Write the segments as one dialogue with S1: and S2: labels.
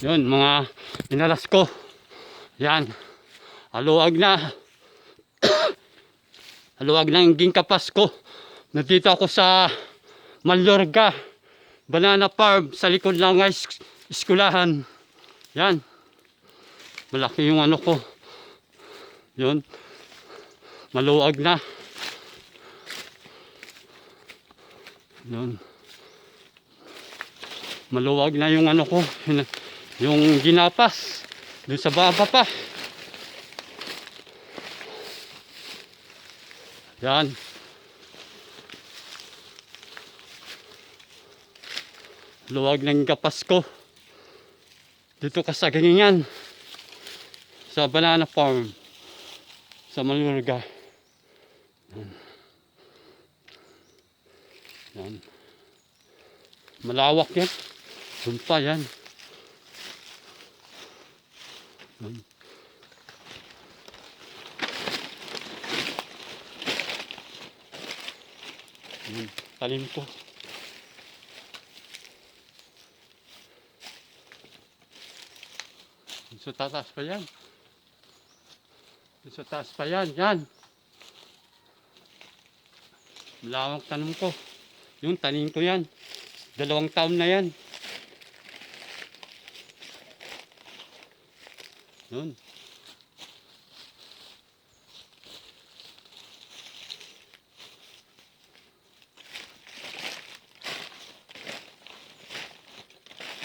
S1: Yun, mga inalas ko. Yan. Aluwag na. Aluwag na yung gingkapas ko. Nandito ako sa Mallorca Banana Farm sa likod ng eskulahan. Yan. Malaki yung ano ko. Yun. Maluwag na. Yun. Maluwag na yung ano ko. Yung ginapas. Doon sa baba pa. Yan. Luwag ng kapas ko. Dito ka sa Galingan. Sa Banana Farm. Sa Mallorca. Yan. Yan. Malawak yan. Doon pa yan. Yan. Yan. Talim ko. So tatas pa yan. So taas pa yan. Yan. Malawak tanong ko. Yung tanim ko yan. 2 taon na yan. Yun.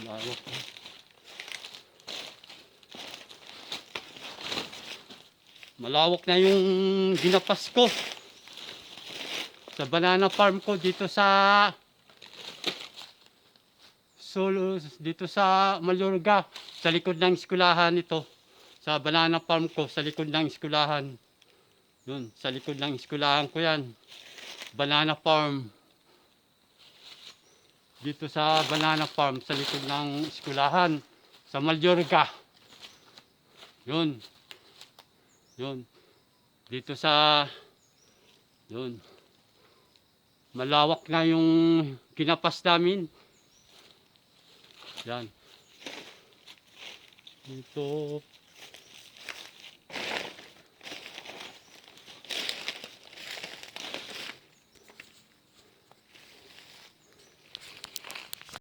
S1: Malawak. Malawak na yung ginapas ko. Sa banana farm ko dito sa Solo, dito sa Mallorca, sa likod ng eskulahan ito. Sa banana farm ko, sa likod ng eskulahan. Yun, sa likod ng eskulahan ko yan. Banana farm. Dito sa banana farm, sa likod ng eskulahan. Sa Mallorca. Yun. Yun. Dito sa yun. Malawak na yung ginapas namin. Yan. Dito